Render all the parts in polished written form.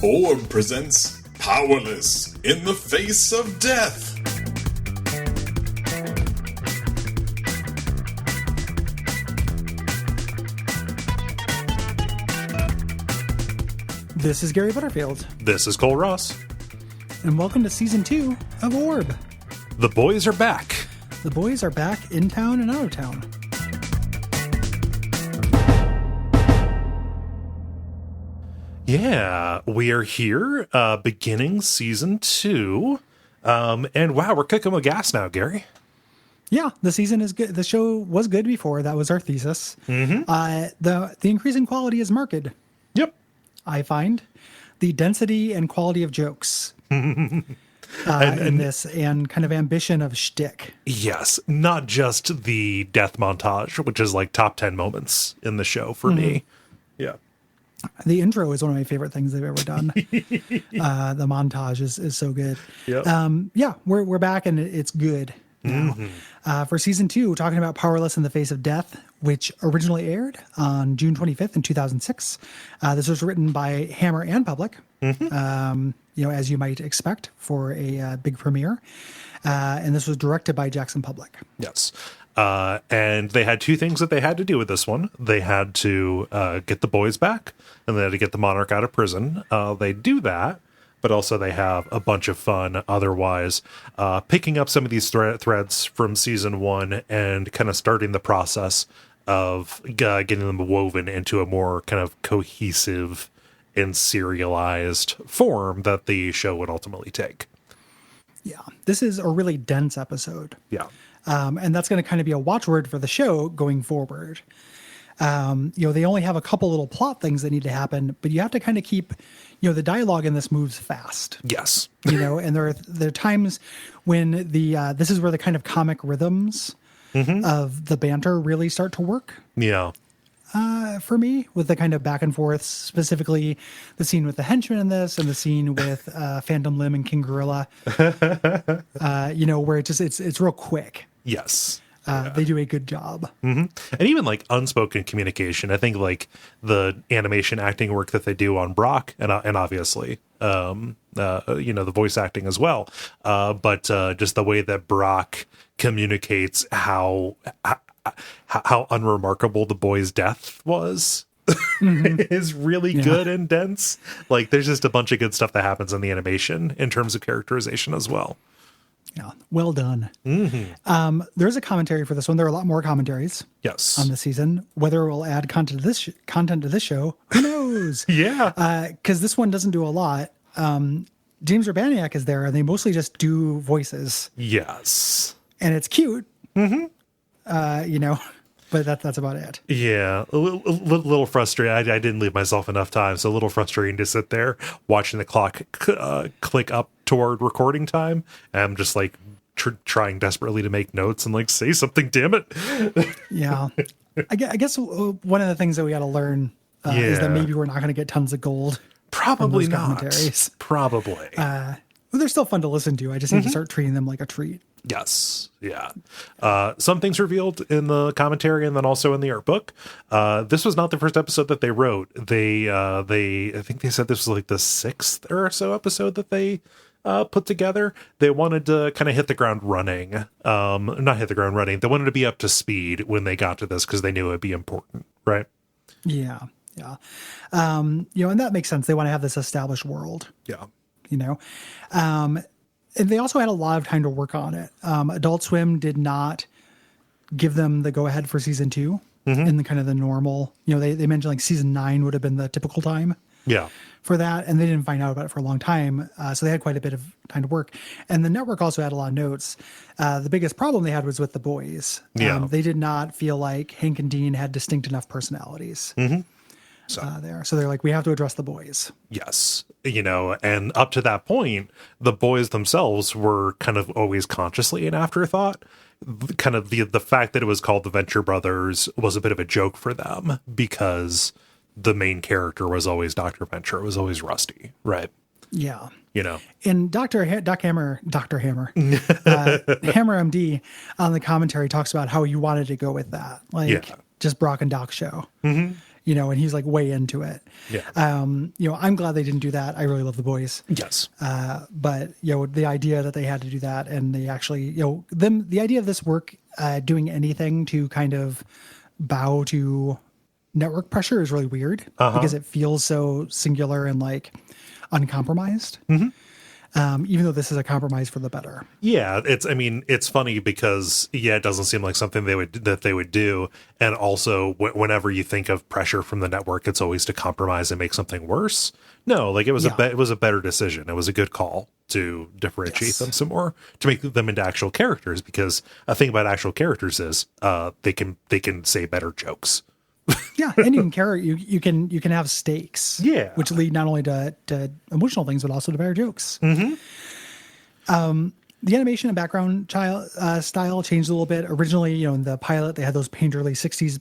Orb presents Powerless in the Face of Death. This is Gary Butterfield. This is Cole Ross. And welcome to Season 2 of Orb. The boys are back. The boys are back in town and out of town. Yeah, we are here, beginning Season 2. And wow, we're cooking with gas now, Gary. Yeah, the season is good. The show was good before. That was our thesis. Mm-hmm. The increasing quality is marked. Yep. I find the density and quality of jokes in this, and kind of ambition of shtick. Yes, not just the death montage, which is like top 10 moments in the show for me. Yeah. The intro is one of my favorite things they've ever done. The montage is so good. Yep. Yeah, we're back and it's good now. Mm-hmm. For Season 2, we're talking about Powerless in the Face of Death, which originally aired on June 25th in 2006. This was written by Hammer and Public, as you might expect for a big premiere. And this was directed by Jackson Public. Yes. And they had two things that they had to do with this one. They had to get the boys back, and they had to get the Monarch out of prison. They do that, but also they have a bunch of fun otherwise, picking up some of these threads from Season 1 and kind of starting the process of getting them woven into a more kind of cohesive and serialized form that the show would ultimately take. Yeah, this is a really dense episode. Yeah. And that's going to kind of be a watchword for the show going forward. They only have a couple little plot things that need to happen, but you have to kind of keep, the dialogue in this moves fast. Yes. And there are times when this is where the kind of comic rhythms of the banter really start to work. Yeah. For me, with the kind of back and forth, specifically the scene with the henchman in this and the scene with Phantom Limb and King Gorilla, where it's real quick. Yes. They do a good job. Mm-hmm. And even like unspoken communication, I think like the animation acting work that they do on Brock and obviously, the voice acting as well. But just the way that Brock communicates how unremarkable the boy's death was is really good and dense. Like there's just a bunch of good stuff that happens in the animation in terms of characterization as well. Yeah, well done. Mm-hmm. There's a commentary for this one. There are a lot more commentaries. Yes. On this season. Whether we'll add content to this show, who knows? Yeah. Because this one doesn't do a lot. James Urbaniak is there, and they mostly just do voices. Yes. And it's cute. Mm-hmm. But that's about it. Yeah, a little frustrating. I didn't leave myself enough time, so a little frustrating to sit there watching the clock click up toward recording time. And I'm just like trying desperately to make notes and like say something. Damn it! Yeah, I guess one of the things that we got to learn is that maybe we're not going to get tons of gold. Probably from those not. Commentaries. Probably. Well, they're still fun to listen to. I just need to start treating them like a treat. Yes. Yeah. Some things revealed in the commentary and then also in the art book. This was not the first episode that they wrote. I think they said this was like the 6th or so episode that they put together. They wanted to kind of hit the ground running. Not hit the ground running. They wanted to be up to speed when they got to this because they knew it would be important. Right. Yeah. Yeah. And that makes sense. They want to have this established world. Yeah. And they also had a lot of time to work on it. Adult Swim did not give them the go-ahead for Season 2 in the kind of the normal, they mentioned like Season 9 would have been the typical time for that. And they didn't find out about it for a long time. So they had quite a bit of time to work. And the network also had a lot of notes. The biggest problem they had was with the boys. They did not feel like Hank and Dean had distinct enough personalities. So they're like, we have to address the boys. Yes. And up to that point, the boys themselves were kind of always consciously an afterthought. Kind of the fact that it was called the Venture Brothers was a bit of a joke for them because the main character was always Dr. Venture. It was always Rusty. Right. Yeah. And Hammer Hammer MD on the commentary talks about how you wanted to go with that. Like just Brock and Doc show. and he's like way into it. Yeah. I'm glad they didn't do that. I really love The Boys. Yes. But the idea that they had to do that, and they actually, the idea of this work doing anything to kind of bow to network pressure is really weird because it feels so singular and like uncompromised. Even though this is a compromise for the better. Yeah, it's funny because it doesn't seem like something they would do, and also whenever you think of pressure from the network, it's always to compromise and make something worse. No, like it was a better decision. It was a good call to differentiate them some more, to make them into actual characters, because a thing about actual characters is they can say better jokes. Yeah, and you can have stakes. Yeah, which lead not only to emotional things but also to better jokes. The animation and background style changed a little bit. Originally, in the pilot, they had those painterly 60s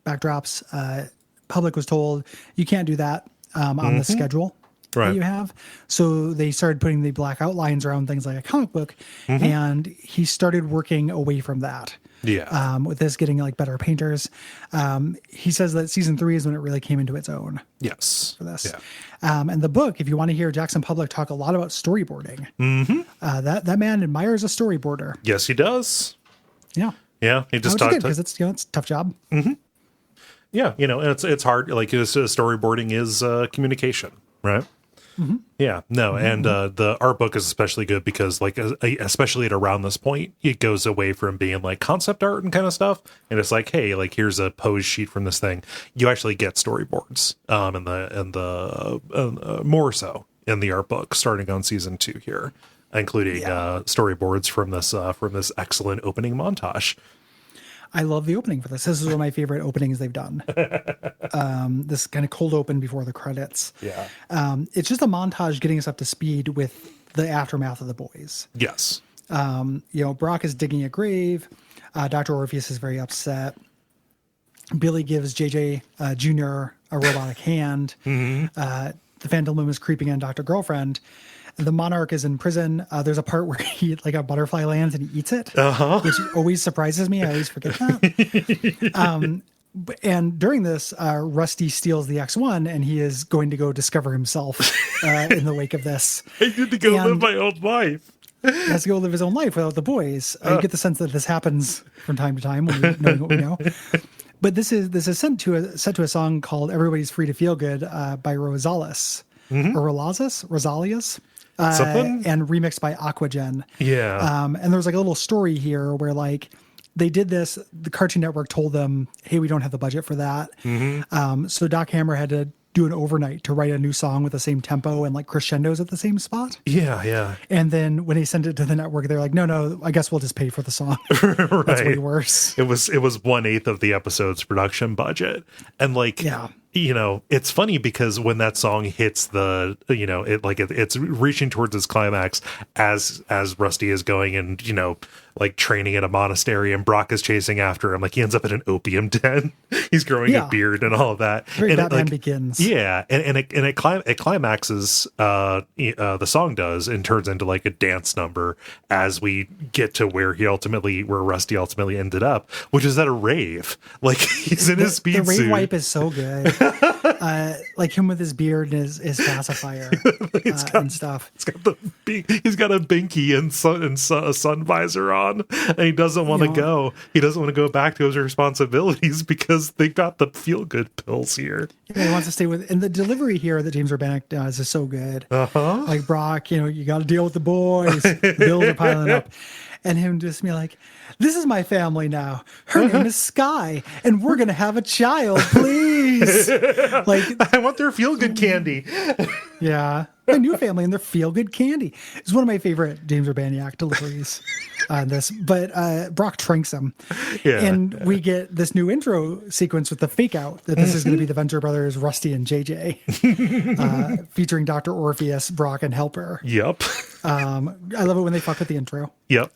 backdrops. Public was told you can't do that on the schedule that you have. So they started putting the black outlines around things like a comic book, and he started working away from that. Yeah. With this getting like better painters. He says that season 3 is when it really came into its own. Yes. For this. Yeah. And the book, if you want to hear Jackson Public talk a lot about storyboarding, that man admires a storyboarder. Yes, he does. Yeah. Yeah. He just talked because it's it's a tough job. Yeah. It's hard. Like storyboarding is communication, right? Yeah, no, and the art book is especially good because, like, especially at around this point, it goes away from being like concept art and kind of stuff, and it's like, hey, like here's a pose sheet from this thing. You actually get storyboards, and the more so in the art book, starting on season 2 here, including storyboards from this excellent opening montage. I love the opening for this. This is one of my favorite openings they've done. This kind of cold open before the credits. Yeah. It's just a montage getting us up to speed with the aftermath of The Boys. Yes. Brock is digging a grave. Dr. Orpheus is very upset. Billy gives JJ Jr. a robotic hand. The Phantom Limb is creeping on Dr. Girlfriend. The Monarch is in prison. There's a part where a butterfly lands and he eats it, which always surprises me. I always forget that. And during this, Rusty steals the X1 and he is going to go discover himself in the wake of this. I need to go live my own life. He has to go live his own life without the boys. You get the sense that this happens from time to time when we know what we know. But this is set to a song called "Everybody's Free to Feel Good" by Rosales or Rosalias. And remixed by Aquagen. Yeah. And there's like a little story here where like they did this, the Cartoon Network told them, hey, we don't have the budget for that. So Doc Hammer had to do an overnight to write a new song with the same tempo and like crescendos at the same spot. Yeah. And then when they sent it to the network, they're like, no, I guess we'll just pay for the song. Right. That's way worse. It was 1/8 of the episode's production budget. And like, it's funny because when that song hits it's reaching towards its climax as Rusty is going and, like training at a monastery and Brock is chasing after him. Like he ends up in an opium den. He's growing a beard and all of that. And Batman Begins. Yeah. And it climaxes, the song does, and turns into like a dance number as we get to where Rusty ultimately ended up, which is at a rave. Like he's in his speed suit. The rave suit. wipe is so good. Like him with his beard and his pacifier and stuff. He's got a binky and a sun visor on, and he doesn't want to go. He doesn't want to go back to his responsibilities because they got the feel good pills here. Yeah, he wants to stay with, and the delivery here that James Urbaniak does is so good. Like Brock, you got to deal with the boys. The bills are piling up. And him just be like, this is my family now. Her name is Sky, and we're going to have a child, please. Like, I want their feel-good candy. Yeah. My new family and their feel-good candy. It's one of my favorite James Urbaniak deliveries on this. But Brock tranks him. Yeah. And we get this new intro sequence with the fake out that this is going to be the Venture Brothers, Rusty and JJ, featuring Dr. Orpheus, Brock, and Helper. Yep. I love it when they fuck with the intro. Yep.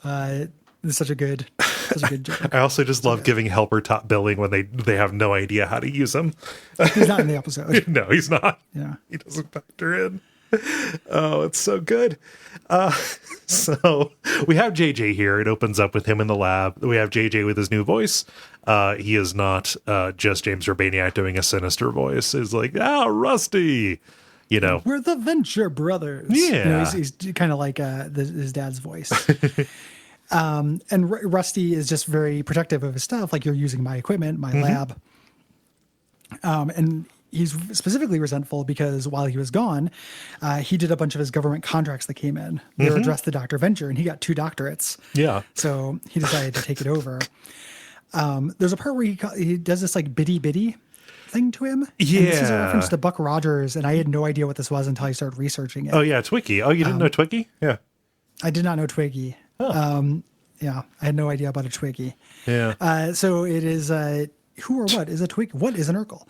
It's such a good joke. I also just love giving Helper top billing when they have no idea how to use him. He's not in the episode. No, he's not. Yeah. He doesn't factor in. Oh, it's so good. So we have JJ here. It opens up with him in the lab. We have JJ with his new voice. He is not just James Urbaniak doing a sinister voice. It's like, Rusty, We're the Venture Brothers. Yeah. He's kind of like his dad's voice. And Rusty is just very protective of his stuff. Like, you're using my equipment, my lab. And he's specifically resentful because while he was gone, he did a bunch of his government contracts that came in. They were addressed to Dr. Venture, and he got 2 doctorates. Yeah. So he decided to take it over. There's a part where he does this like bitty thing to him. Yeah. And this is a reference to Buck Rogers, and I had no idea what this was until I started researching it. Oh, yeah, Twiggy. Oh, you didn't know Twiggy? Yeah. I did not know Twiggy. Huh. Yeah, I had no idea about a Twiggy. Yeah. So it is who or what is a Twiggy? What is an Urkel?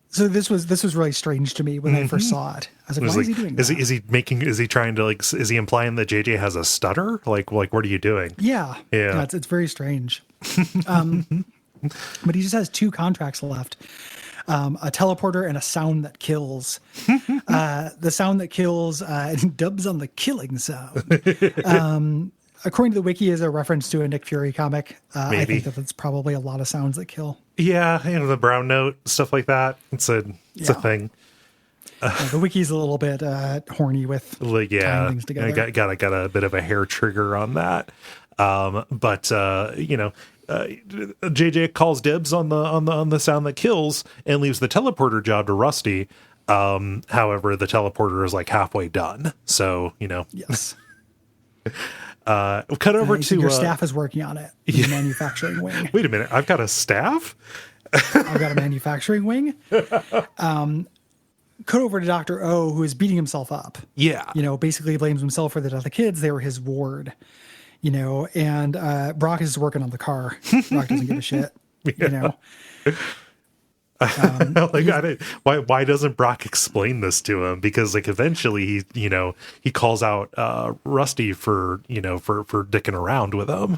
So this was really strange to me when I first saw it. I was like, why is he doing that? Is he trying to is he implying that JJ has a stutter? Like what are you doing? Yeah. It's very strange. But he just has 2 contracts left. A teleporter and a sound that kills. The sound that kills dubs on the killing sound. According to the wiki, is a reference to a Nick Fury comic. I think that's probably a lot of sounds that kill. Yeah, the brown note, stuff like that. It's a thing. The wiki's a little bit horny with tying things together. Got a bit of a hair trigger on that. But JJ calls dibs on the sound that kills and leaves the teleporter job to Rusty. However, the teleporter is like halfway done. So, Yes. Cut over to your staff is working on it. The manufacturing wing. Wait a minute, I've got a staff? I've got a manufacturing wing. Cut over to Dr. O, who is beating himself up. Yeah. Basically blames himself for the death of the kids. They were his ward. And Brock is working on the car. Brock doesn't give a shit. Why doesn't Brock explain this to him? Because eventually he calls out Rusty for dicking around with him,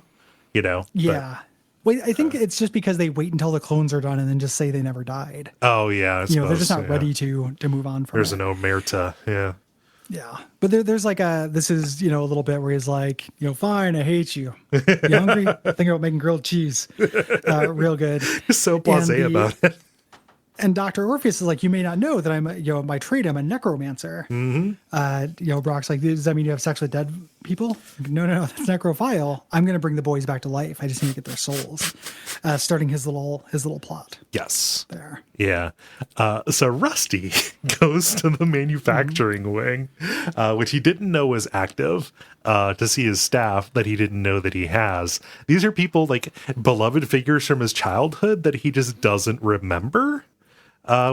Yeah. Well, I think it's just because they wait until the clones are done and then just say they never died. Oh yeah. They're just not ready to move on from There's it. an omerta. Yeah. Yeah. But there's this is, a little bit where he's like, fine, I hate you. You hungry? Think about making grilled cheese. Real good. Just so blasé about it. And Dr. Orpheus is like, you may not know that I'm, by trade, I'm a necromancer. Brock's like, does that mean you have sex with dead people? No, that's necrophile. I'm going to bring the boys back to life. I just need to get their souls. Starting his little plot. Yes. There. Yeah. So Rusty goes to the manufacturing wing, which he didn't know was active, to see his staff that he didn't know that he has. These are people beloved figures from his childhood that he just doesn't remember.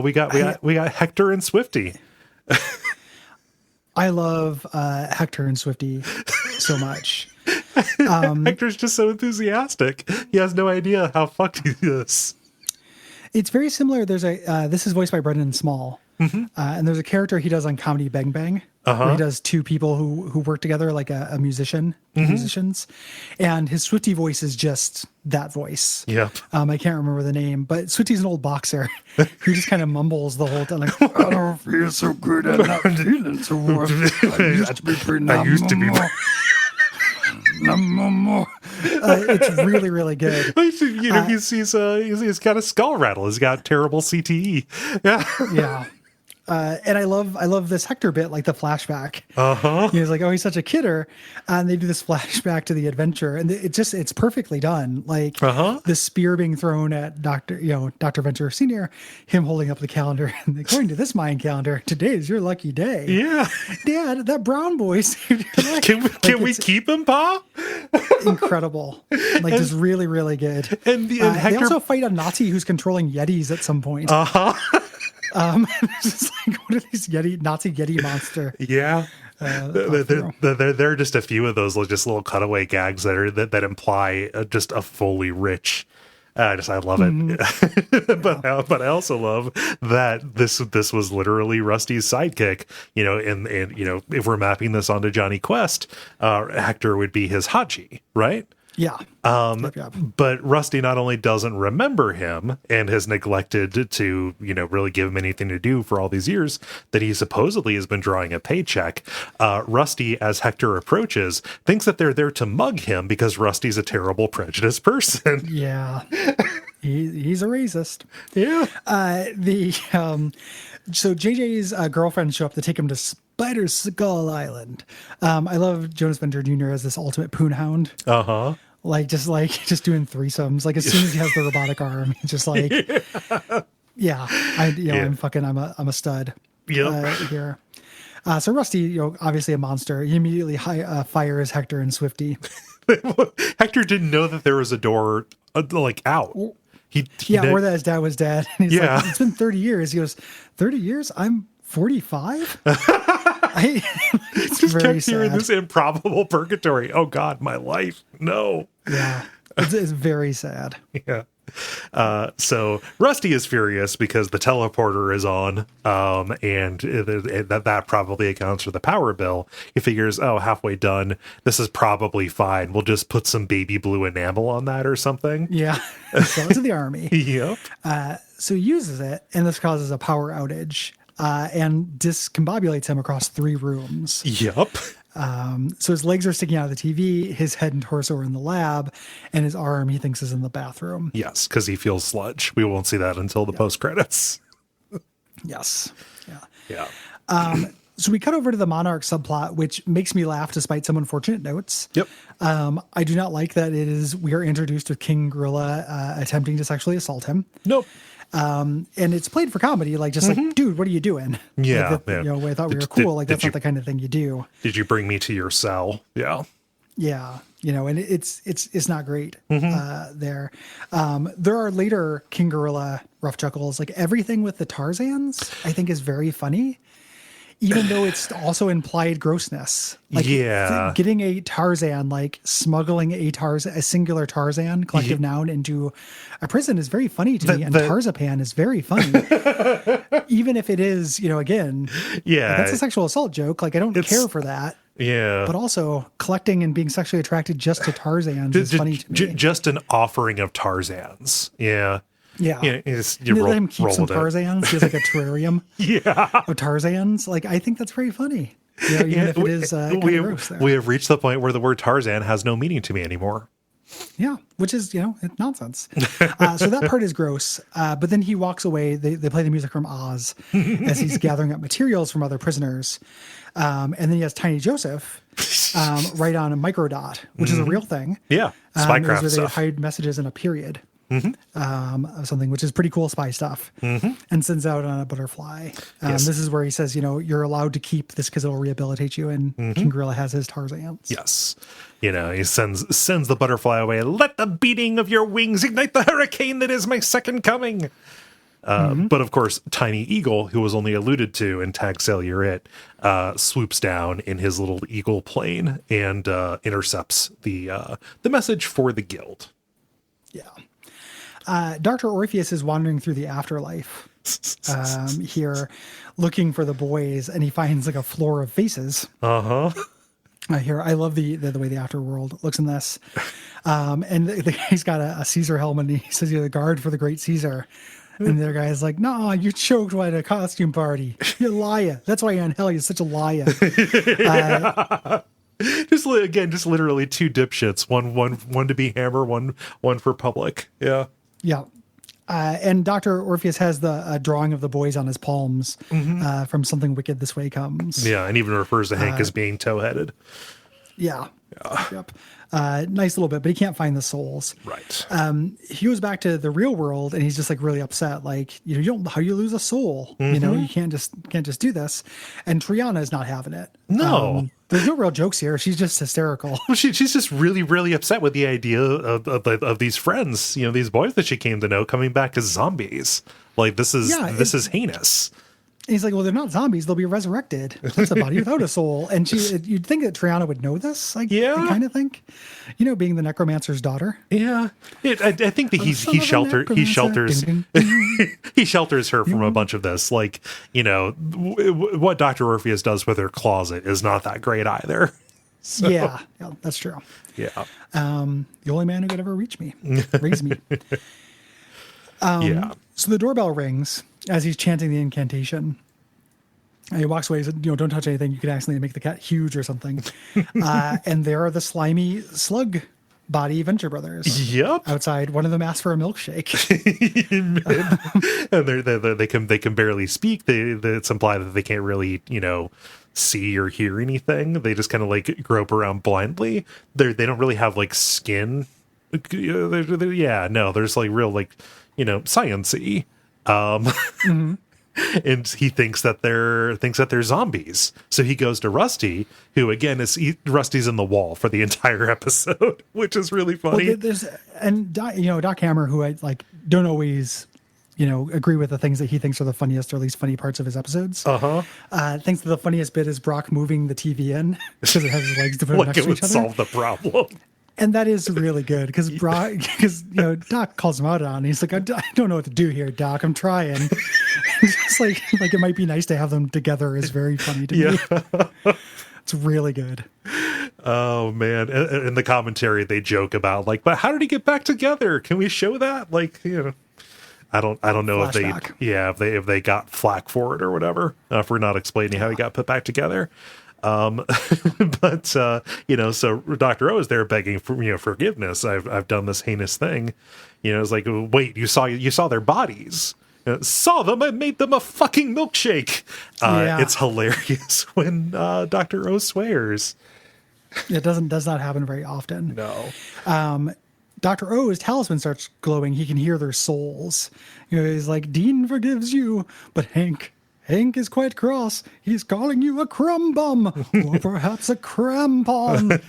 We got Hector and Swifty. I love Hector and Swifty so much. Hector's just so enthusiastic. He has no idea how fucked he is. It's very similar. There's this is voiced by Brendan Small. And there's a character he does on Comedy Bang Bang. Where he does 2 people who work together, like a musicians. And his Swifty voice is just that voice. Yep. I can't remember the name, but Swifty's an old boxer who just kind of mumbles the whole time, like, I don't feel so good. I'm not feeling so well. I used to be pretty it's really, really good. He's got a skull rattle. He's got terrible CTE. Yeah. Yeah. And I love this Hector bit, like the flashback. He's like, oh, he's such a kidder. And they do this flashback to the adventure. And it's perfectly done. Like the spear being thrown at Dr. Venture Sr., him holding up the calendar. And according to this Mayan calendar, today is your lucky day. Yeah. Dad, that brown boy saved your life. Can we keep him, Pa? Incredible. Just really, really good. And Hector... They also fight a Nazi who's controlling Yetis at some point. It's just like, what are these Nazi Yeti monster? Yeah. There are just a few of those just little cutaway gags that imply just a fully rich. I love it. But I also love that this was literally Rusty's sidekick. And if we're mapping this onto Johnny Quest, Hector would be his Hachi, right? Yeah. But Rusty not only doesn't remember him and has neglected to, really give him anything to do for all these years that he supposedly has been drawing a paycheck. Rusty, as Hector approaches, thinks that they're there to mug him because Rusty's a terrible, prejudiced person. Yeah. He's a racist. Yeah. So JJ's girlfriend show up to take him to Spider Skull Island. I love Jonas Venture Jr. as this ultimate poon hound. Uh-huh. Just doing threesomes. Like as soon as he has the robotic arm, he's just like, I'm a stud. Yep. Here. So Rusty, obviously a monster. He immediately fires Hector and Swifty. Hector didn't know that there was a door out. Or that his dad was dead. And he's like, it's been 30 years. He goes, 30 years? I'm 45? It's just very kept hearing sad. this improbable purgatory. Oh God, my life. No. Yeah. It's very sad. Yeah. So Rusty is furious because the teleporter is on, and that probably accounts for the power bill. He figures, halfway done, this is probably fine. We'll just put some baby blue enamel on that or something. Yeah. So to the army. Yep. So he uses it, and this causes a power outage, and discombobulates him across 3 rooms. Yep. So his legs are sticking out of the TV, his head and torso are in the lab, and his arm he thinks is in the bathroom. Yes, because he feels sludge. We won't see that until the post credits. Yes. Yeah. Yeah. So we cut over to the Monarch subplot, which makes me laugh despite some unfortunate notes. Yep. I do not like that we are introduced with King Gorilla attempting to sexually assault him. Nope. And it's played for comedy, like, dude, what are you doing? Yeah. I thought we were cool. That's not the kind of thing you do. Did you bring me to your cell? Yeah. Yeah. And it's not great there. There are later King Gorilla rough chuckles. Like everything with the Tarzans, I think is very funny, even though it's also implied grossness. Like getting a Tarzan, like smuggling a singular Tarzan, collective noun, into a prison is very funny to me. And Tarzapan is very funny. Even if it is, again, that's a sexual assault joke. Like I don't care for that. Yeah. But also collecting and being sexually attracted just to Tarzans is funny to me. Just an offering of Tarzans. Yeah. Yeah. You let him keep some Tarzans. He has like a terrarium of Tarzans. Like, I think that's very funny. Even if it is gross there. We have reached the point where the word Tarzan has no meaning to me anymore. Yeah, which is, it's nonsense. So that part is gross. But then he walks away. They play the music from Oz as he's gathering up materials from other prisoners. And then he has Tiny Joseph write on a microdot, which is a real thing. Yeah, spycraft where stuff. they hide messages in a period. Of something, which is pretty cool spy stuff, and sends out on a butterfly. This is where he says, you're allowed to keep this because it'll rehabilitate you. And King Gorilla has his Tarzans. Yes. He sends the butterfly away. Let the beating of your wings ignite the hurricane that is my second coming. But of course, Tiny Eagle, who was only alluded to in Tag Sail You're It, swoops down in his little eagle plane and intercepts the message for the guild. Yeah. Dr. Orpheus is wandering through the afterlife here, looking for the boys, and he finds like a floor of faces. Here, I love the way the afterworld looks in this. And the guy's got a Caesar helmet, and he says, "You're the guard for the great Caesar." And the other guy's like, "No, you choked at a costume party. You're a liar. That's why you're in hell. You're such a liar." Just literally 2 dipshits. One to be Hammer, one for public. Yeah. Yeah. And Dr. Orpheus has the drawing of the boys on his palms from Something Wicked This Way Comes. Yeah, and even refers to Hank as being toe-headed. Yeah. Yep. Nice little bit, but he can't find the souls. Right. He goes back to the real world, and he's just like really upset. Like, you don't how you lose a soul. You can't just do this. And Triana is not having it. No. There's no real jokes here. She's just hysterical. Well, she's just really, really upset with the idea of these friends, these boys that she came to know coming back as zombies. Like this is heinous. And he's like, well, they're not zombies. They'll be resurrected. That's a body without a soul. And you'd think that Triana would know this. I kind of think, being the necromancer's daughter. Yeah. I think that he shelters he shelters her from a bunch of this. Like, what Dr. Orpheus does with her closet is not that great either. So, yeah, that's true. Yeah. The only man who could ever raise me. Yeah. So the doorbell rings as he's chanting the incantation. And he walks away and says, don't touch anything. You could accidentally make the cat huge or something. And there are the slimy slug body Venture Brothers. Yep. Outside. One of them asks for a milkshake. And they can barely speak. It's implied that they can't really, see or hear anything. They just kind of like grope around blindly. They don't really have like skin. There's like real like, science-y. And he thinks that they're zombies. So he goes to Rusty, who again Rusty's in the wall for the entire episode, which is really funny. Well, Doc Hammer, who I like don't always, agree with the things that he thinks are the funniest or least funny parts of his episodes. Thinks that the funniest bit is Brock moving the TV in because it has his legs to put like next it to would each other. solve the problem. And that is really good because Doc calls him out on it. He's like, I don't know what to do here, Doc. I'm trying. Just like it might be nice to have them together is very funny to me. It's really good. Oh man. In the commentary they joke about like, but how did he get back together? Can we show that? Like, I don't know Flashback. if they got flack for it or whatever, for not explaining how he got put back together. But so Dr. O is there begging for forgiveness. I've done this heinous thing. It's like, wait, you saw their bodies. Saw them and made them a fucking milkshake. It's hilarious when Dr. O swears. It does not happen very often. No. Dr. O's talisman starts glowing. He can hear their souls. He's like, Dean forgives you, but Hank is quite cross. He's calling you a crumb bum or perhaps a crampon.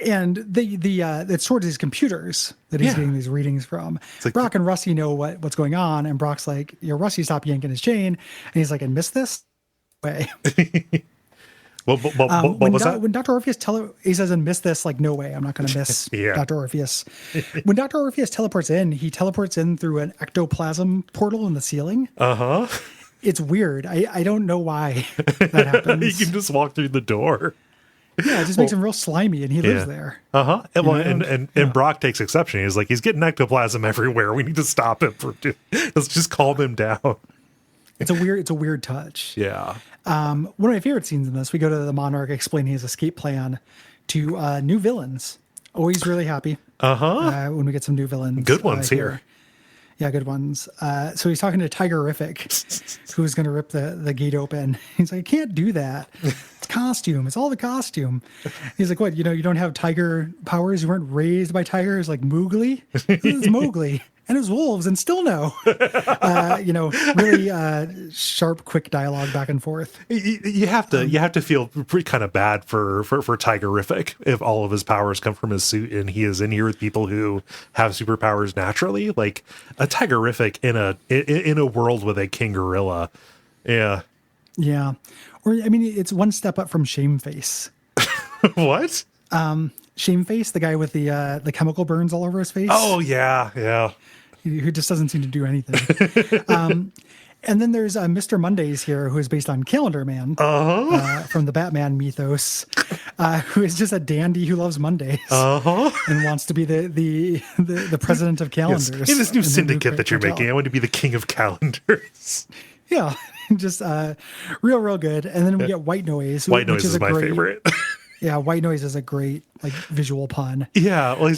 And it's sort of his computers that he's getting these readings from. Like Brock and Rusty know what's going on, and Brock's like, Rusty, stop yanking his chain. And he's like, I missed this way. What was that? When Dr. Orpheus he says, and miss this, like, no way, I'm not going to miss Dr. Orpheus. When Dr. Orpheus teleports in, he teleports in through an ectoplasm portal in the ceiling. It's weird. I don't know why that happens. He can just walk through the door. Yeah, it just makes him real slimy, and he lives there. And Brock takes exception. He's like, he's getting ectoplasm everywhere. We need to stop him. Let's just calm him down. It's a weird touch. Yeah. One of my favorite scenes in this, we go to the Monarch explaining his escape plan to new villains. Always really happy when we get some new villains. Good ones here. Yeah, good ones. So he's talking to Tigerific, who's going to rip the gate open. He's like, I can't do that. It's costume. It's all the costume. He's like, what? You don't have tiger powers? You weren't raised by tigers like Mowgli? This is Mowgli. And his wolves, and still no. Really sharp, quick dialogue back and forth. You have to feel pretty kind of bad for Tigerific if all of his powers come from his suit and he is in here with people who have superpowers naturally. Like a Tigerific in a world with a king gorilla. Yeah. Yeah. Or it's one step up from Shameface. What? Shameface, the guy with the chemical burns all over his face. Oh yeah. Who just doesn't seem to do anything. And then there's Mr. Mondays here, who is based on Calendar Man from the Batman mythos, who is just a dandy who loves Mondays and wants to be the president of calendars. Yes. In this new syndicate that you're making, I want to be the king of calendars. Yeah, just real good. And then we get White Noise. White Noise is my favorite. Yeah, White Noise is a great visual pun. Yeah, well, he's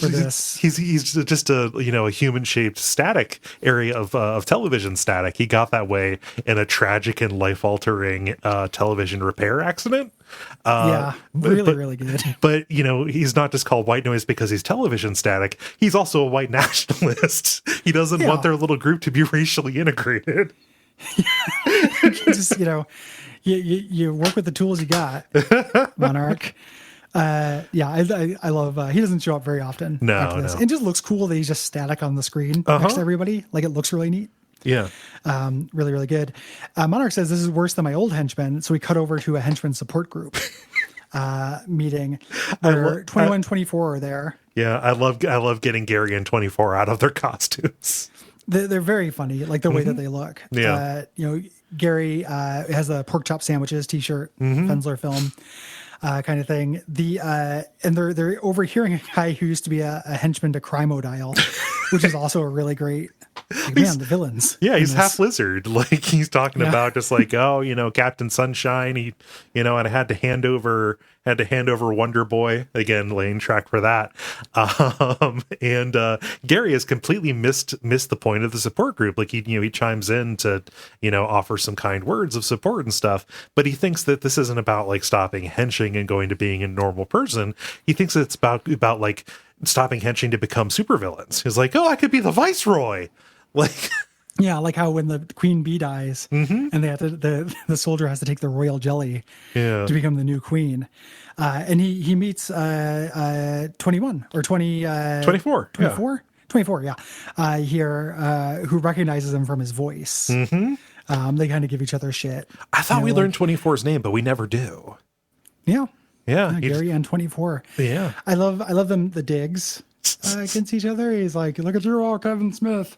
just a human shaped static area of television static. He got that way in a tragic and life altering television repair accident. Really good. But he's not just called White Noise because he's television static. He's also a white nationalist. He doesn't want their little group to be racially integrated. Just you work with the tools you got, Monarch. I love. He doesn't show up very often. No. It just looks cool that he's just static on the screen next to everybody. Like it looks really neat. Yeah. Really good. Monarch says this is worse than my old henchman, so we cut over to a henchman support group meeting where 21, 24 are there. Yeah, I love getting Gary and 24 out of their costumes. They're very funny, like the way that they look. Yeah. Gary has the pork chop sandwiches t-shirt, Fensler film. kind of thing. And they're overhearing a guy who used to be a henchman to Crimodile, which is also a really great. Like, man, the villains. Yeah, he's half lizard. Like he's talking about just like, oh, Captain Sunshine. He, and I had to hand over Wonder Boy, again, laying track for that. And Gary has completely missed the point of the support group. Like he chimes in to offer some kind words of support and stuff, but he thinks that this isn't about like stopping henching and going to being a normal person. He thinks it's about like stopping henching to become supervillains. He's like, oh, I could be the Viceroy. Like, yeah, like how when the queen bee dies and they have to, the soldier has to take the royal jelly to become the new queen. And he meets 21 or 20, 24. 24? 24, yeah. Here, who recognizes him from his voice. They kind of give each other shit. I thought we learned 24's name, but we never do. Yeah. Yeah. Gary and 24. Yeah. I love them, the digs against each other. He's like, look at you all, Kevin Smith.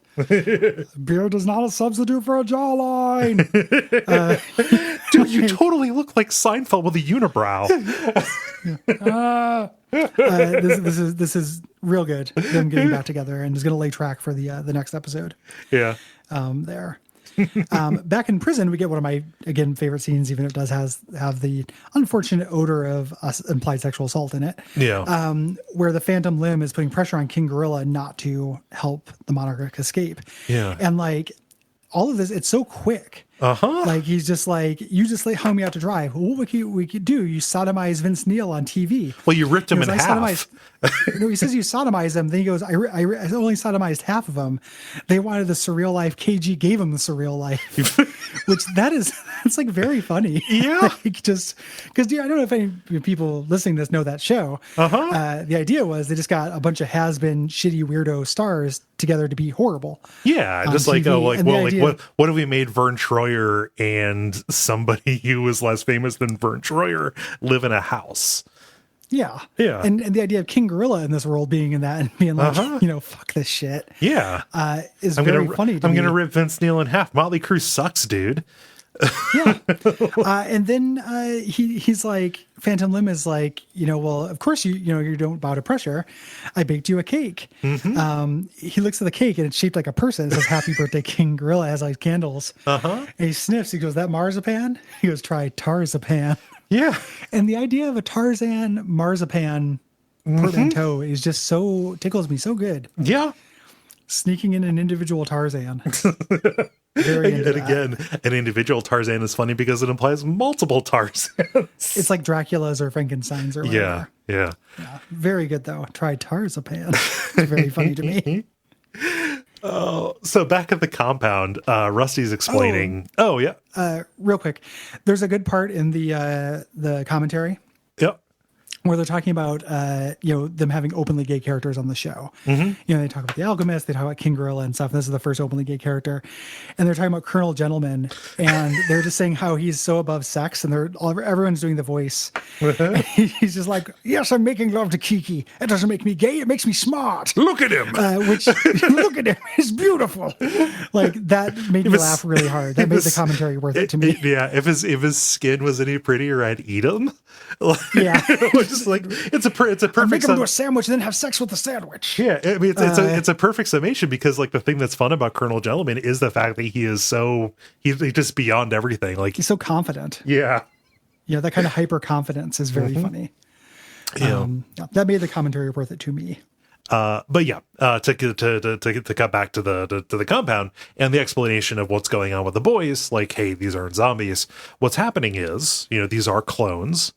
Beard is not a substitute for a jawline. Dude, you totally look like Seinfeld with a unibrow. This is real good. Them getting back together, and is going to lay track for the next episode. Yeah. There. Back in prison, we get one of my, again, favorite scenes, even if it does have the unfortunate odor of implied sexual assault in it. Yeah. Where the Phantom Limb is putting pressure on King Gorilla not to help the Monarch escape. Yeah. And like all of this, it's so quick. Like he's just like, you just like hung me out to dry. Well, what we could do? You sodomize Vince Neil on TV. Well, you ripped him in half. No, he says you sodomized him. Then he goes, I only sodomized half of them. They wanted the surreal life. KG gave him the surreal life, which that's like very funny. Yeah. Like just because I don't know if any people listening to this know that show. The idea was they just got a bunch of has-been shitty weirdo stars together to be horrible. Yeah. Just like, TV. What if we made Vern Troyer and somebody who was less famous than Vern Troyer live in a house? Yeah. Yeah. And the idea of King Gorilla in this world being in that and being like, fuck this shit. Yeah. Is very funny to me. I'm going to rip Vince Neil in half. Motley Crue sucks, dude. Yeah. And then he's like, Phantom Limb is like, well, of course you don't bow to pressure. I baked you a cake. He looks at the cake and it's shaped like a person. It says happy birthday, King Gorilla, has like candles. And he sniffs. He goes, that marzipan? He goes, try Tarzapan. Yeah. And the idea of a Tarzan marzipan portmanteau is just tickles me so good. Yeah. Sneaking in an individual Tarzan. And again, an individual Tarzan is funny because it implies multiple Tarzans. It's like Dracula's or Frankenstein's or whatever. Yeah. Very good, though. Try Tarzapan. It's very funny to me. So back at the compound, Rusty's explaining. Oh, yeah. Real quick. There's a good part in the commentary. Yep. Where they're talking about, them having openly gay characters on the show. They talk about the Alchemist, they talk about King Gorilla and stuff. And this is the first openly gay character. And they're talking about Colonel Gentleman. And they're just saying how he's so above sex. And everyone's doing the voice. He's just like, yes, I'm making love to Kiki. It doesn't make me gay. It makes me smart. Look at him. Look at him. He's beautiful. Like that made me laugh really hard. That made the commentary worth it to me. If his skin was any prettier, I'd eat him. Yeah. Just like it's a perfect. Make him do a sandwich, and then have sex with the sandwich. Yeah, I mean it's a perfect summation because like the thing that's fun about Colonel Gentleman is the fact that he is he's just beyond everything. Like he's so confident. Yeah, that kind of hyper confidence is very funny. Yeah, that made the commentary worth it to me. But yeah, to cut back to the compound and the explanation of what's going on with the boys, like, hey, these aren't zombies. What's happening is, these are clones.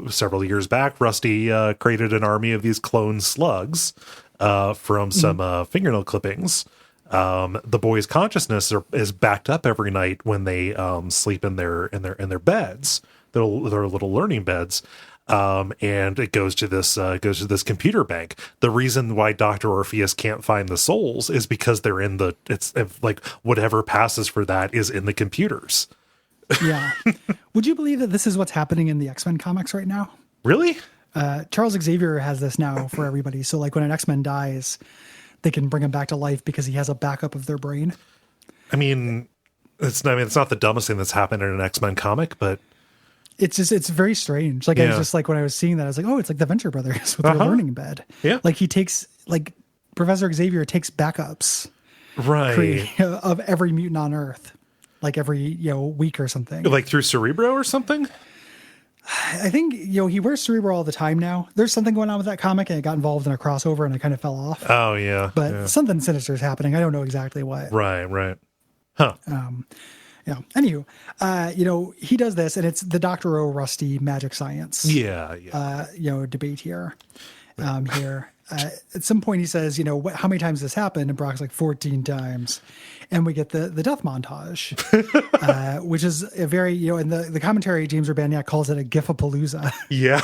Several years back, Rusty created an army of these clone slugs from some fingernail clippings. The boys' consciousness is backed up every night when they sleep in their beds, their little learning beds. And it goes to this computer bank. The reason why Dr. Orpheus can't find the souls is because they're in whatever passes for that is in the computers. Yeah. Would you believe that this is what's happening in the X-Men comics right now? Really? Charles Xavier has this now for everybody. So like when an X-Men dies, they can bring him back to life because he has a backup of their brain. I mean, it's not the dumbest thing that's happened in an X-Men comic, but it's very strange. Like I was just like, when I was seeing that, I was like, oh, it's like the Venture Brothers with their learning bed. Yeah. Like he takes, like Professor Xavier takes backups of every mutant on Earth, like every, week or something. Like through Cerebro or something? I think, he wears Cerebro all the time now. There's something going on with that comic, and it got involved in a crossover, and I kind of fell off. Oh, yeah. But something sinister is happening. I don't know exactly what. Right. Huh. Yeah. Anywho, he does this, and it's the Dr. O Rusty magic science. Yeah. Debate here. At some point he says, how many times this happened? And Brock's like 14 times. And we get the death montage, which is a very, in the commentary, James Urbaniak calls it a gif-a-palooza. Yeah.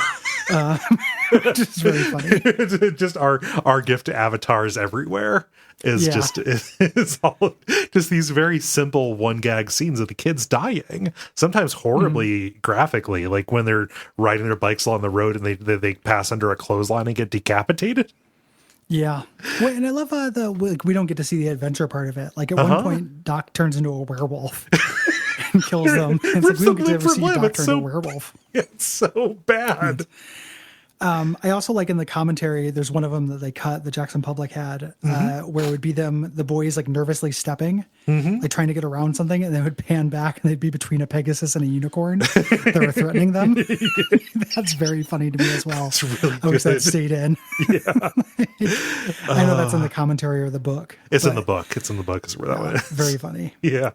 Which is very funny. Just our gift to avatars everywhere is is all just these very simple one gag scenes of the kids dying, sometimes horribly graphically, like when they're riding their bikes along the road and they pass under a clothesline and get decapitated. Yeah. Well, and I love we don't get to see the adventure part of it. Like at one point, Doc turns into a werewolf and kills them. And it's like, we don't get to ever see Doc turn into a werewolf. It's so bad. I also like in the commentary, there's one of them that they cut, the Jackson Public had, where it would be the boys like nervously stepping, like trying to get around something, and they would pan back and they'd be between a Pegasus and a unicorn that were threatening them. That's very funny to me as well. It's really I wish good. that stayed in. Yeah. I know that's in the commentary or the book. It's in the book. It's in the book is where that one is. Very funny. Yeah.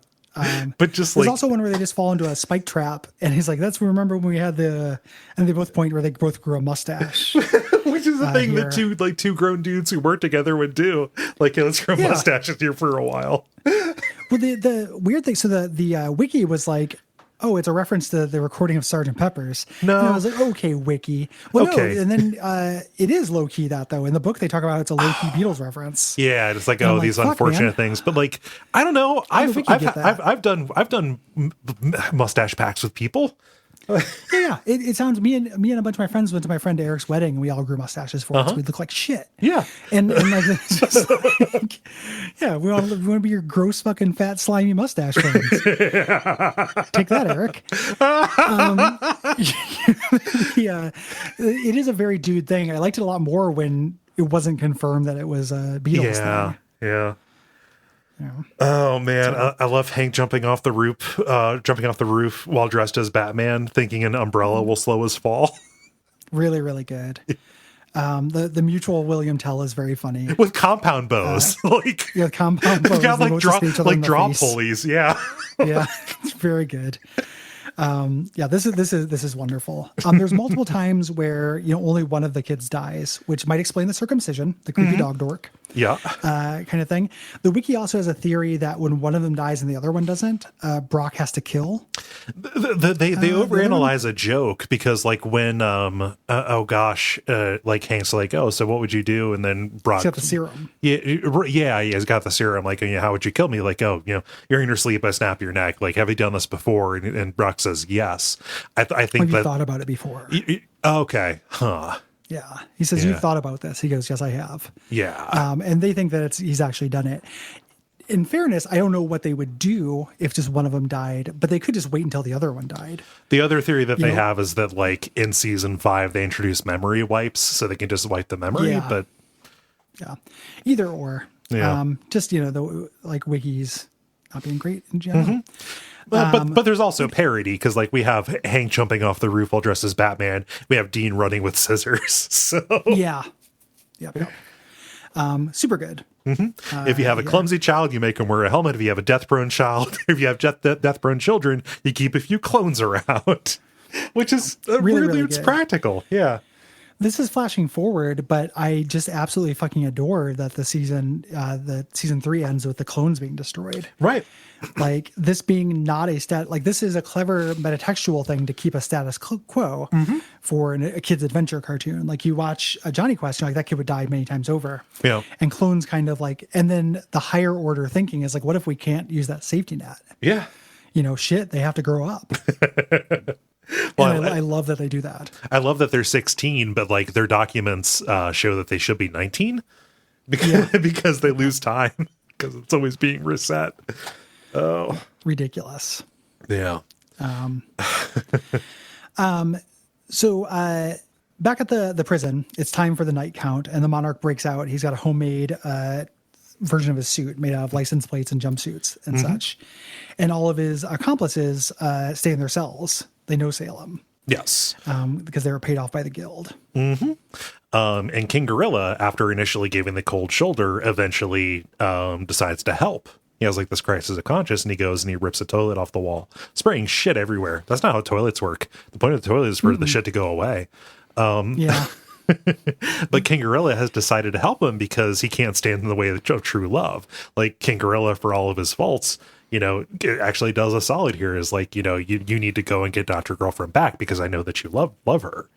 But just there's also one where they just fall into a spike trap, and he's like, remember when we had and they both point where they both grew a mustache. Which is the thing that two grown dudes who work together would do. Like, hey, let's grow mustaches here for a while. Well, the weird thing, so the wiki was like, oh, it's a reference to the recording of Sgt. Pepper's. No. And I was like, okay, wiki. Well, okay. No, and then it is low-key that, though. In the book, they talk about it's a low-key Beatles reference. Yeah, it's like, and these unfortunate things. But like, I don't know. I've done mustache packs with people. Yeah. It sounds, me and a bunch of my friends went to my friend Eric's wedding, and we all grew mustaches for us. We look like shit. Yeah. And like, it's just like, yeah, we want to be your gross fucking fat slimy mustache friends. Take that, Eric. Yeah, it is a very dude thing. I liked it a lot more when it wasn't confirmed that it was a Beatles thing. Yeah. Oh man, I love Hank jumping off the roof while dressed as Batman, thinking an umbrella will slow his fall. Really, really good. The mutual William Tell is very funny with compound bows, compound bows. Got like draw pulleys. Yeah, it's very good. This is wonderful. There's multiple times where only one of the kids dies, which might explain the circumcision, the creepy dog dork, kind of thing. The wiki also has a theory that when one of them dies and the other one doesn't, Brock has to kill. They overanalyze a joke because like when like Hank's like, oh, so what would you do? And then Brock, he's got the serum. Yeah, he's got the serum. Like, how would you kill me? Like, oh, you're in your sleep, I snap your neck. Like, have you done this before? And Brock says yes. I think have you thought about it before? Okay, huh? Yeah, he says you've thought about this. He goes, yes, I have. Yeah, and they think that he's actually done it. In fairness, I don't know what they would do if just one of them died, but they could just wait until the other one died. The other theory that they have is that, like, in season 5, they introduce memory wipes so they can just wipe the memory. But either or. Just the like wikis not being great in general. But there's also parody because like we have Hank jumping off the roof while dressed as Batman. We have Dean running with scissors. So super good. If you have a clumsy child, you make him wear a helmet. If you have a death-prone child, if you have death-prone children, you keep a few clones around, which is really it's practical. Yeah. This is flashing forward, but I just absolutely fucking adore that the season 3 ends with the clones being destroyed. Right. Like this being not this is a clever metatextual thing to keep a status quo for a kid's adventure cartoon. Like you watch a Johnny Quest, like that kid would die many times over. Yeah. And clones kind of like, and then the higher order thinking is like, what if we can't use that safety net? Yeah. Shit, they have to grow up. Well, I love that they do that. I love that they're 16, but like their documents show that they should be 19 because they lose time because it's always being reset. Oh, ridiculous. Yeah. So back at the prison, it's time for the night count, and the Monarch breaks out. He's got a homemade version of his suit made out of license plates and jumpsuits and such. And all of his accomplices stay in their cells. They know Salem. Yes. Because they were paid off by the guild. And King Gorilla, after initially giving the cold shoulder, eventually decides to help. He has like this crisis of conscience, and he goes and he rips a toilet off the wall, spraying shit everywhere. That's not how toilets work. The point of the toilet is for the shit to go away. Yeah. But King Gorilla has decided to help him because he can't stand in the way of true love. Like King Gorilla, for all of his faults, it actually does a solid here. Is like, you need to go and get Dr. Girlfriend back because I know that you love her.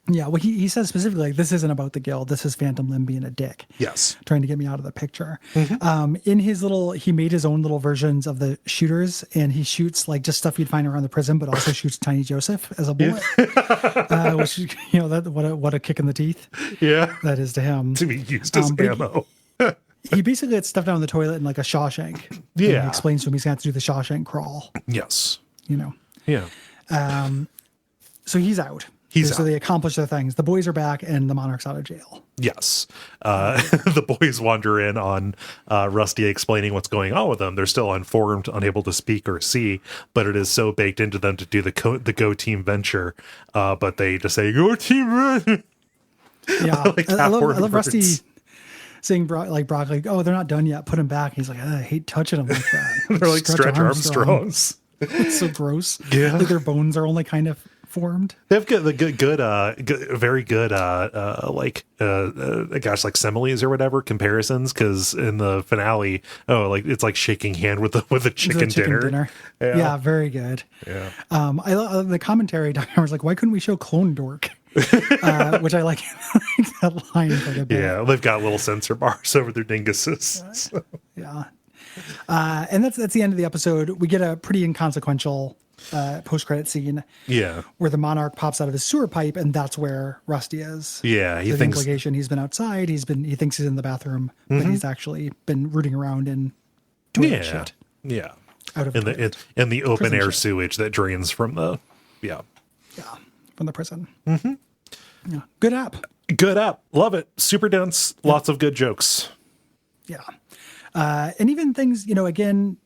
Yeah, well, he says specifically, like, this isn't about the guild. This is Phantom Limb being a dick. Yes. Trying to get me out of the picture. In his he made his own little versions of the shooters, and he shoots like just stuff you'd find around the prison, but also shoots Tiny Joseph as a bullet. Which, what a kick in the teeth. Yeah. That is to him. To be used as ammo. He basically gets stuff down the toilet in like a Shawshank. Yeah. And he explains to him he's going to have to do the Shawshank crawl. Yes. Yeah. So he's out. So out. they accomplish their things. The boys are back, and the Monarch's out of jail. Yes. The boys wander in on Rusty explaining what's going on with them. They're still unformed, unable to speak or see, but it is so baked into them to do the Go Team venture. But they just say, Go Team Run! Yeah. Like I love Rusty saying, Brock, like, oh, they're not done yet. Put him back. He's like, I hate touching them like that. They're like Stretch Armstrongs. It's so gross. Yeah. Like their bones are only kind of formed. They have very good like similes or whatever comparisons, because in the finale, it's like shaking hand with a chicken dinner. Yeah, very good. Yeah. I love the commentary. I was like, why couldn't we show Clone Dork? Which I like that line quite a bit. Yeah, they've got little sensor bars over their dinguses. So. Yeah. And that's the end of the episode. We get a pretty inconsequential post-credit scene. Yeah. Where the Monarch pops out of his sewer pipe, and that's where Rusty is. Yeah, he thinks the implication he's been outside. He thinks he's in the bathroom, but he's actually been rooting around and doing shit. Yeah. Out of in the open air sewage that drains from the from the prison. Yeah. Good app. Love it. Super dense. Lots of good jokes. Yeah. And even things, again,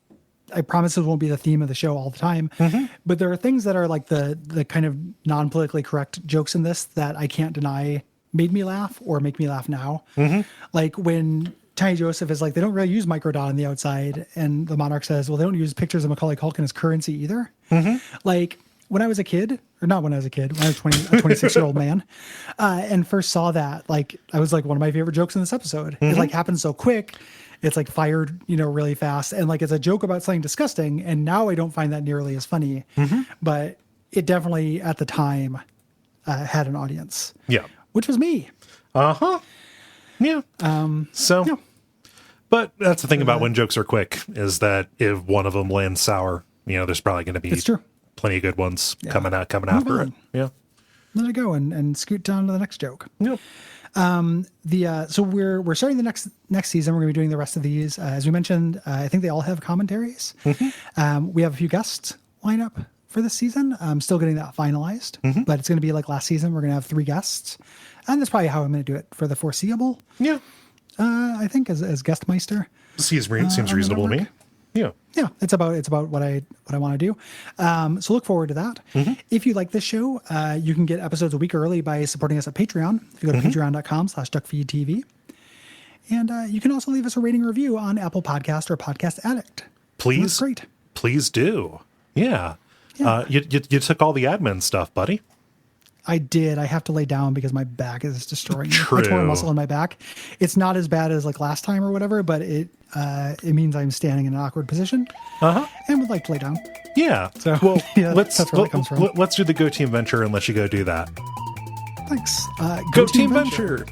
I promise it won't be the theme of the show all the time, but there are things that are like the kind of non-politically correct jokes in this that I can't deny made me laugh or make me laugh now. Like when Tiny Joseph is like, they don't really use microdot on the outside, and the Monarch says, well, they don't use pictures of Macaulay Culkin as currency either. Like when I was a kid, or not when I was a kid, when I was a 26-year-old man, and first saw that, like, I was like, one of my favorite jokes in this episode. It like happened so quick. It's like fired, really fast. And like, it's a joke about something disgusting. And now I don't find that nearly as funny, but it definitely at the time had an audience. Yeah. Which was me. Yeah. But that's the thing about when jokes are quick, is that if one of them lands sour, there's probably going to be plenty of good ones coming after it. Yeah. Let it go and scoot down to the next joke. Yep. So we're starting the next season. We're going to be doing the rest of these. As we mentioned, I think they all have commentaries. We have a few guests line up for this season. I'm still getting that finalized, but it's going to be like last season. We're going to have 3 guests, and that's probably how I'm going to do it for the foreseeable. Yeah. I think as guestmeister. Seems reasonable to me. Yeah. Yeah, it's about what I want to do. So look forward to that. If you like this show, you can get episodes a week early by supporting us at Patreon. If you go to patreon.com/Duckfeed.tv. And you can also leave us a rating review on Apple Podcast or Podcast Addict. Please. That's great. Please do. Yeah. You took all the admin stuff, buddy. I did. I have to lay down because my back is destroying me. True. I tore a muscle in my back. It's not as bad as like last time or whatever, but it means I'm standing in an awkward position. And would like to lay down. Yeah. So that's where that comes from. Let's do the Go Team Venture and let you go do that. Thanks. Go Team Venture.